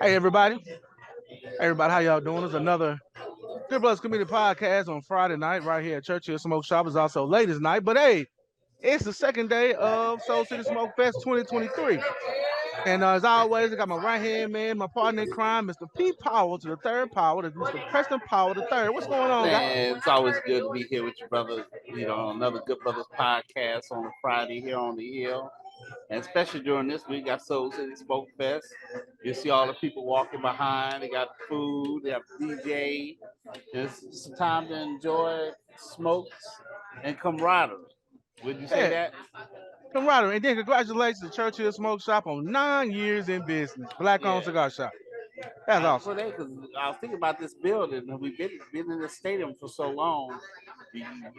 Hey everybody. Everybody, how y'all doing? It's another Good Brothers Community Podcast on Friday night right here at Churchill Smoke Shop. It's also ladies night. But hey, it's the second day of Soul City Smoke Fest 2023. And as always, I got my right hand man, my partner in crime, Mr. P Powell to the third power. That's Mr. Preston Powell the third. What's going on, guys? Man, it's always good to be here with your brothers. Another Good Brothers podcast on a Friday here on the Hill. And especially during this week, got Soul City Smoke Fest. You see all the people walking behind. They got food, they have DJ. It's some time to enjoy smokes and camaraderie. Would you say Yeah, that? camaraderie. And then congratulations to Churchill Smoke Shop on 9 years in business. Black owned Yeah. cigar shop. That's awesome. For that, because I was thinking about this building, and we've been in the stadium for so long.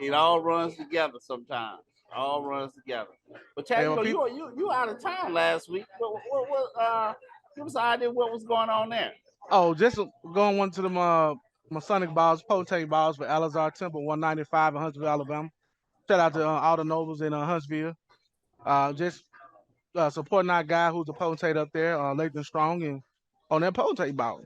It all runs together sometimes. All runs together. But Chad, Hey, my people. you out of town last week. Give us an idea what was going on there. Oh, just going one to the Masonic balls, potentate balls for Alazar Temple 195 in Huntsville, Alabama. Shout out to all the nobles in Huntsville. Just supporting our guy who's a potentate up there, Lathan Strong, and on that potentate ball.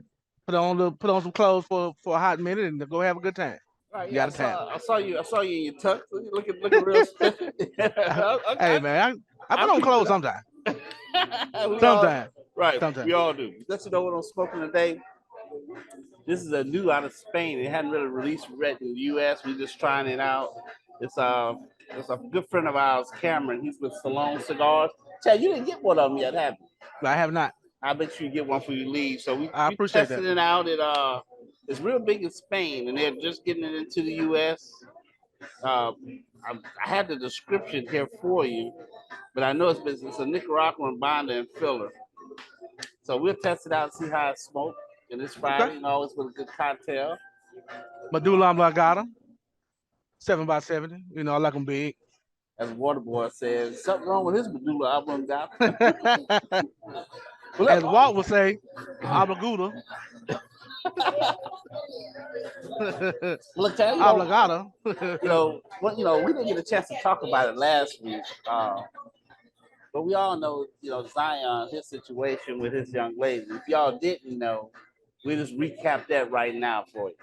Put on some clothes for a hot minute and go have a good time. Right, You yeah, got a paddle. I saw you in your tux. Looking real spiffy. Hey man, I I put on picked it clothes up. sometimes. we all, Sometimes. right, Sometimes. we all do. Let you know what I'm smoking today. This is a new out of Spain. It hadn't really released yet in the U.S. We're just trying it out. It's it's a good friend of ours, Cameron. He's with Salon Cigars. Chad, you didn't get one of them yet, have you? But I have not. I bet you get one for you leave. So I we appreciate that. tested it out. It's real big in Spain, and they're just getting it into the U.S. Uh, I had the description here for you, but I know it's a Nicaraguan binder and filler. So we'll test it out, see how it smokes. And it's Okay. Friday, always with a good cocktail. Medulla oblongata, 7x70. I like them big. As Waterboy says, something wrong with his medulla oblongata. Well, As Walt would say, oblongata. look, Chad, Oblongata. we didn't get a chance to talk about it last week. But we all know, Zion, his situation with his young lady. If y'all didn't know, we just recap that right now for you.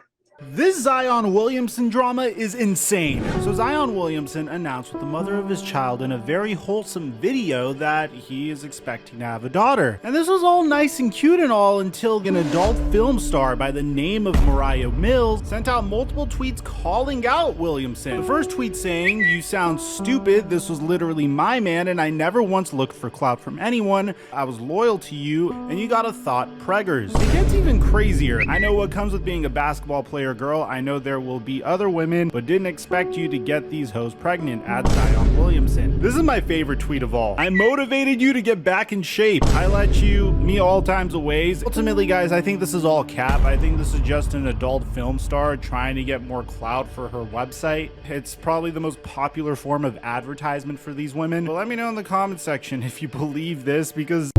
This Zion Williamson drama is insane. So Zion Williamson announced with the mother of his child in a very wholesome video that he is expecting to have a daughter. And this was all nice and cute and all until an adult film star by the name of Mariah Mills sent out multiple tweets calling out Williamson. The first tweet saying, "You sound stupid. This was literally my man and I never once looked for clout from anyone. I was loyal to you and you got a thought preggers." It gets even crazier. I know what comes with being a basketball player girl. I know there will be other women, but didn't expect you to get these hoes pregnant at Zion Williamson. This is my favorite tweet of all. I motivated you to get back in shape. I let you, me all times of ways. Ultimately, guys, I think this is all cap. I think this is just an adult film star trying to get more clout for her website. It's probably the most popular form of advertisement for these women. But let me know in the comment section if you believe this, because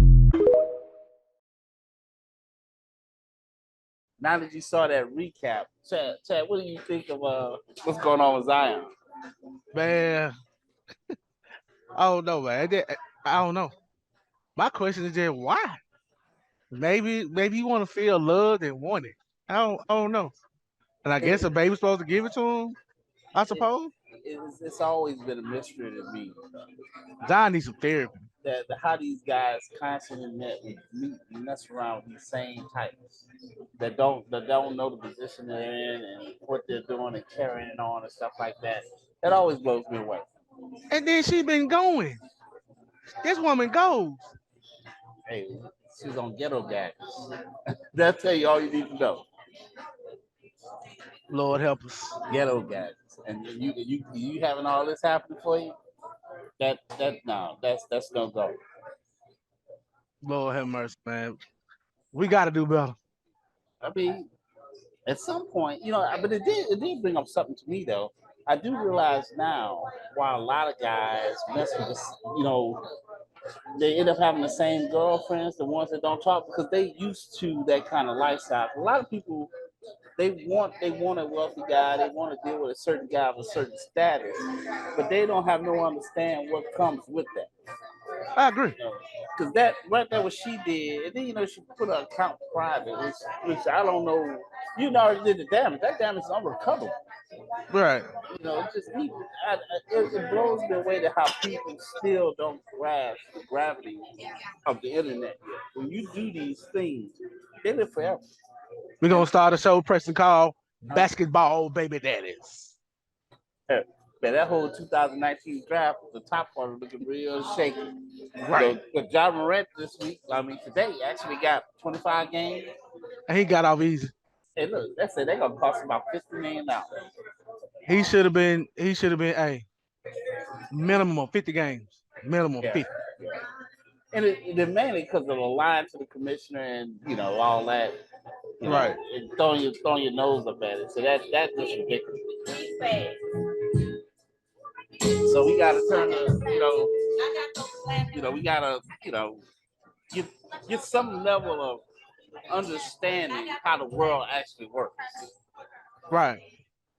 Now that you saw that recap, Chad, what do you think of what's going on with Zion? Man, I don't know, man. I don't know. My question is just why? Maybe you want to feel loved and wanted. I don't know. And I guess It, a baby's supposed to give it to him, I it, suppose. it's always been a mystery to me Zion needs some therapy. that how these guys constantly meet and mess around with these same types that don't know the position they're in and what they're doing and carrying it on and stuff like that. That always blows me away. And then she been going. This woman goes. Hey, she's on ghetto gas. That'll tell you all you need to know. Lord help us. Ghetto gas, and you having all this happening for you. That no, that's no go. Lord have mercy, man. We got to do better. I mean, at some point, but it did bring up something to me though. I do realize now why a lot of guys mess with this, they end up having the same girlfriends, the ones that don't talk, because they used to that kind of lifestyle. A lot of people they want a wealthy guy, they want to deal with a certain guy of a certain status, but they don't have no understand what comes with that. I agree. Because that right there, what she did, and then she put her account private, which I don't know. You already did the damage. That damage is unrecoverable. Right. It just it blows me away to how people still don't grasp the gravity of the internet. When you do these things, they live forever. We're gonna start a show, Preston called Basketball Baby Daddies. Man, that whole 2019 draft, the top part looking real shaky. Right. But Ja Morant today actually got 25 games. And he got off easy. Hey, look, that's it. They're gonna cost about $50 million. He should have been, minimum of 50 games. Minimum 50. And it mainly because of the line to the commissioner and all that. Right. And throwing your nose up at it. So that's just ridiculous. So we gotta turn we gotta, get some level of understanding how the world actually works. Right.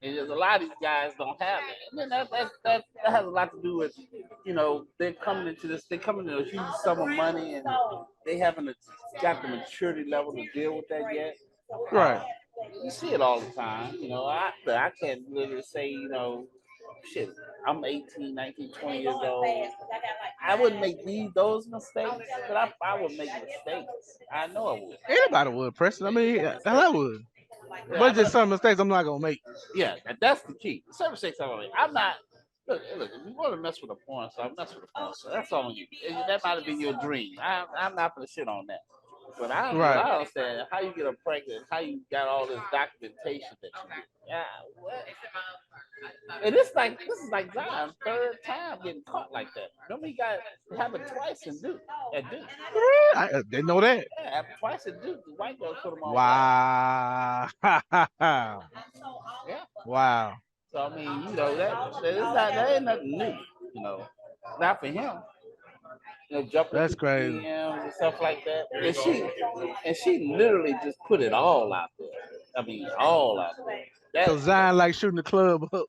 And there's a lot of these guys don't have it. And then that has a lot to do with, they're coming into a huge sum of money and they haven't got the maturity level to deal with that yet. Right. You see it all the time. I can't literally say, shit, I'm 18, 19, 20 years old. I wouldn't make those mistakes, but I would make mistakes. I know I would. Anybody would, Preston. I mean, hell, I would. But just some mistakes I'm not gonna make. Yeah, that's the key. Some mistakes I'm gonna make. I'm not. Look, if you want to mess with a porn star, mess with a porn star. That's all you. That might have been your dream. I'm not gonna shit on that. But I understand how you get them pregnant, how you got all this documentation that you get. Yeah, what? And this is like Zion's third time getting caught like that. Remember, he got happened twice in Duke. At Duke. I didn't know that. Yeah, happened twice at Duke. The white girl put him on. Wow. Yeah. Wow. So I mean, that ain't nothing new. Not for him. Jumping That's crazy. DMs and stuff like that. And she literally just put it all out there. I mean, all out there. So Zion like shooting the club up.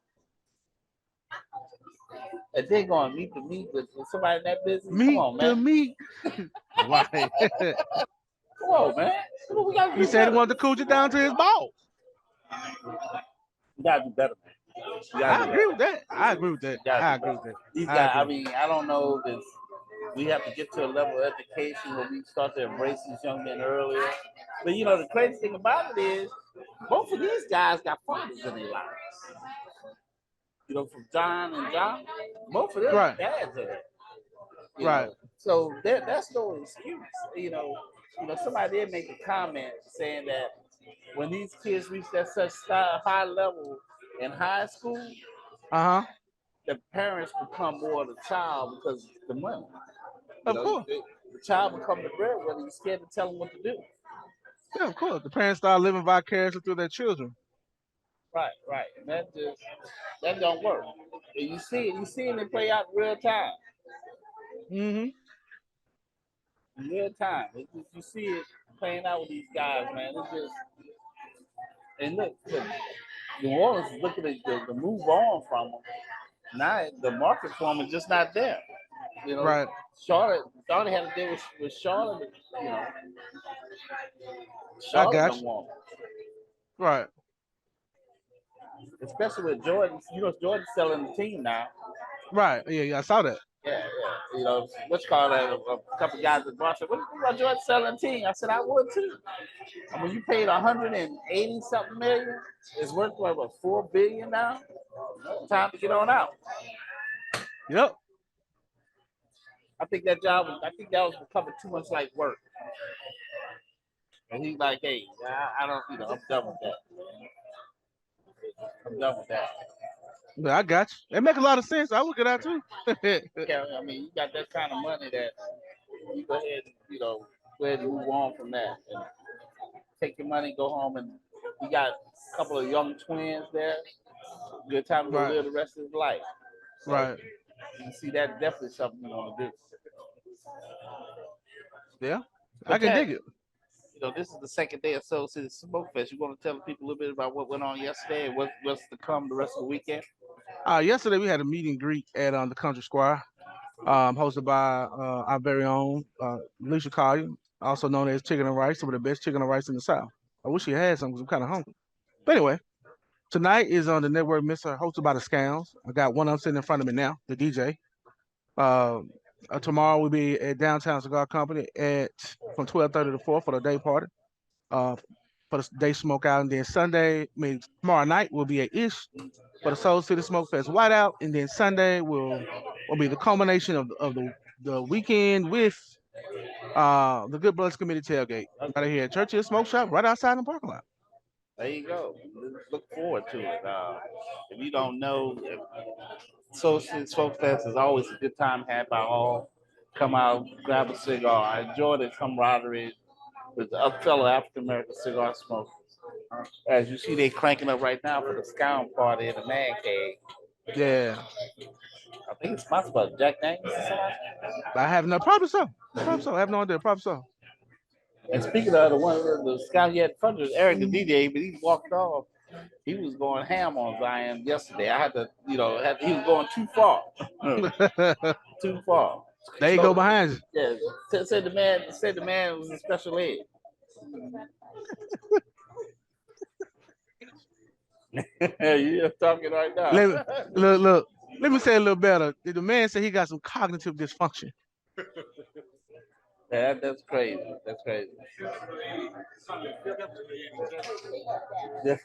And they're going meet to meet with somebody in that business. Meet Come on, man. to meet. Right. Come on, man. He said he wanted to cool you down to his balls. You gotta do better, man. I agree with that. I agree with that. These guys, I mean, I don't know if we have to get to a level of education where we start to embrace these young men earlier. But the crazy thing about it is both of these guys got fathers in their lives. From John and John, both of them dads are there. Right. So that's no excuse. Somebody did make a comment saying that when these kids reach that such high level in high school, the parents become more of the child because of the money. Of course. The child becomes the breadwinner. You're scared to tell them what to do. Yeah, of course. The parents start living vicariously through their children. Right. And that don't work. And you see it play out in real time. Mm-hmm. In real time. You see it playing out with these guys, man. It's just and look, New Orleans is looking to move on from them. Now the market for them is just not there. Right. Charlotte had to deal with Charlotte. I got you. Right. Especially with Jordan. Jordan's selling the team now. Right. Yeah, I saw that. Yeah. What's called a couple guys at Boston. What about Jordan selling the team? I said I would too. I mean, you paid 180 something million. It's worth what, $4 billion now. Time to get on out. Yep. I think that was becoming too much like work. And he's like, hey, I don't, I'm done with that. I'm done with that. But I got you. It make a lot of sense. I look at that too. Yeah, I mean, you got that kind of money that you go ahead and, go ahead and move on from that. And take your money, go home, and you got a couple of young twins there. Good time to go live the rest of his life. So, right. You see, that's definitely something you want to do. Yeah, I can dig it. This is the second day of Soul City Smoke Fest. You want to tell people a little bit about what went on yesterday and what's to come the rest of the weekend? Yesterday we had a meet and greet at the Country Square hosted by our very own Alicia Collier, also known as Chicken and Rice, some of the best chicken and rice in the South. I wish she had some because I'm kind of hungry. But anyway, tonight is on the network Mr. hosted by the Scams. I got one of them sitting in front of me now, the DJ. Uh, Tomorrow we'll be at Downtown Cigar Company at from 12:30 to 4 for the day party. Uh, for the day smoke out, and then tomorrow night we'll be at Ish for the Soul City Smoke Fest Whiteout, and then Sunday will be the culmination of the weekend with the Good Brothers Committee tailgate right here at Churchill Smoke Shop, right outside the parking lot. There you go. Look forward to it. If you don't know, Social Folk Fest is always a good time had by all. Come out, grab a cigar. I enjoy the camaraderie with the fellow African American cigar smokers. As you see, they cranking up right now for the Scout party in the Man Cave. Yeah, I think it's sponsored by Jack Daniels or something. I have no probably so. Probably so. I have no idea. Probably so. And speaking of the one, the Scout he had in front of Eric the DJ, but he walked off. He was going ham on Zion yesterday. I had to, he was going too far. Too far. There you go behind you. Yeah, said the man was a special ed. You're talking right now. Look. Let me say a little better. The man said he got some cognitive dysfunction. Yeah, that's crazy. That's crazy. Yeah.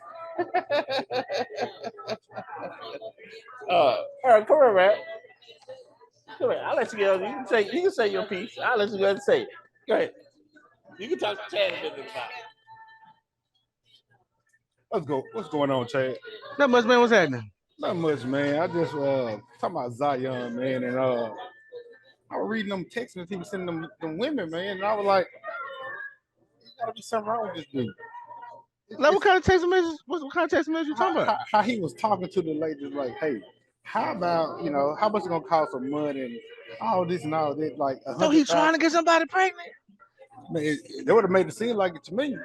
All right, come here, man. Come here. I'll let you go. You can say your piece. I'll let you go and say it. Go ahead. You can talk to Chad a bit about it. Let's go. What's going on, Chad? Not much, man. What's happening? Not much, man. I just talking about Zion, man, and I was reading them texts that he was sending them women, man, and I was like, "There's gotta be something wrong with this dude." Like, what kind of text messages? What kind of text messages you talking about? How he was talking to the ladies, like, "Hey, how about how much it gonna cost some money and all this and all that?" Like, So he trying to get somebody pregnant? Man, they would have made it seem like it to me.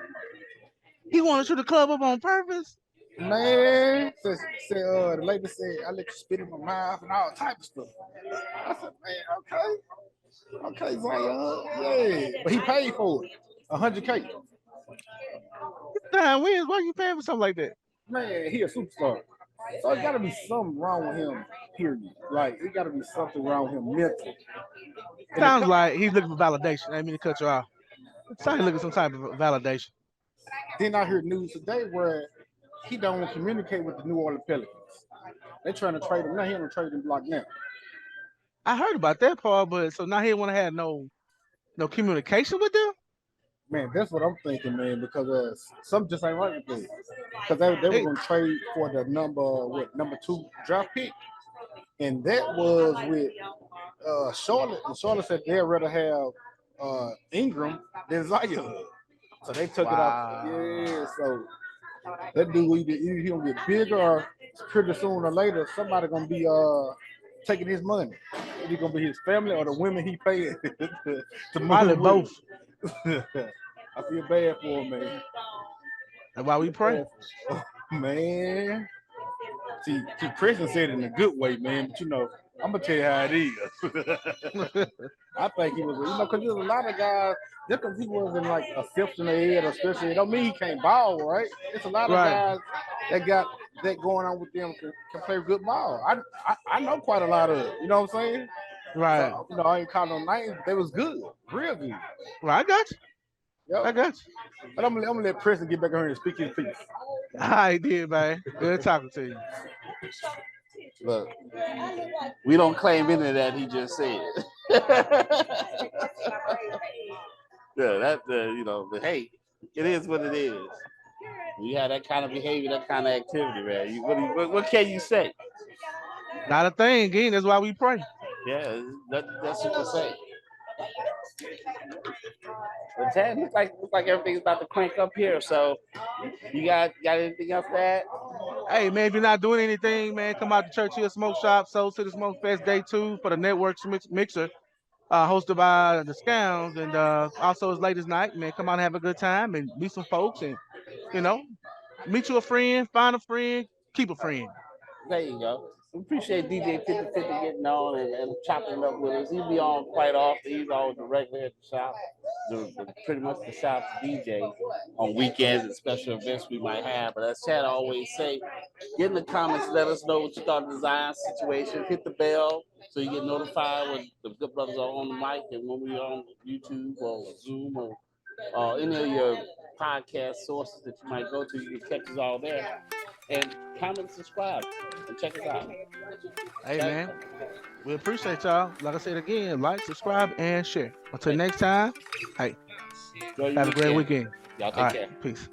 He wanted you to club up on purpose? Man, the lady said, "I let you spit in my mouth and all type of stuff." I said, "Man, okay, Zion, yeah," but he paid for it, $100K. Damn, why you paying for something like that? Man, he a superstar, so it gotta be something wrong with him. Period. Like it gotta be something wrong with him mentally. Sounds like he's looking for validation. I didn't mean to cut you off. Sounds like looking for some type of validation. Then I heard news today where he don't communicate with the New Orleans Pelicans. They trying to trade him now. He on the trading block now. I heard about that part, but so now he want to have no communication with them. Man, that's what I'm thinking, man. Because something just ain't right with them. Because they were gonna trade for the number 2 draft pick, and that was with Charlotte. And Charlotte said they'd rather have Ingram than Zion. So they took it off. Yeah, so that dude he gonna get bigger or pretty soon or later somebody gonna be taking his money. Either gonna be his family or the women he paying to Probably both. I feel bad for him, man. That's why we pray. Oh, man. See, Preston said it in a good way, man. But I'm gonna tell you how it is. I think he was, because there's a lot of guys. Just because he wasn't like a fifth in the head or special, it don't mean he can't ball, right? It's a lot of guys that got that going on with them can play good ball. I know quite a lot of it. You know what I'm saying? Right. So, I ain't calling them names. They was good, real good. Right, I got you. Yep. I got you. But I'm gonna let Preston get back on here and speak his piece. I did, man. Good talking to you. Look, we don't claim any of that he just said. Yeah, but hey, it is what it is. You have that kind of behavior, that kind of activity, man. What can you say? Not a thing, again. That's why we pray. Yeah, that's what you say. But Chad, looks like everything's about to crank up here. So, you got anything else to add? Hey, man, if you're not doing anything, man, come out to Churchill Smoke Shop, Soul City Smoke Fest Day 2 for the Network Mixer, hosted by the Scams, and also as late as night, man. Come out and have a good time and meet some folks, and meet you a friend, find a friend, keep a friend. There you go. We appreciate DJ 5050 getting on and chopping it up with us. He'll be on quite often. He's always directly at the shop. Pretty much the shop's DJ on weekends and special events we might have. But as Chad always say, get in the comments, let us know what you thought of the Zion situation. Hit the bell so you get notified when the good brothers are on the mic and when we're on YouTube or Zoom or any of your podcast sources that you might go to. You can catch us all there. And comment, subscribe, and check us out. Hey, man, we appreciate y'all. Like I said again, like, subscribe, and share. Until next time, hey, have a great weekend. Y'all All take right, care. peace.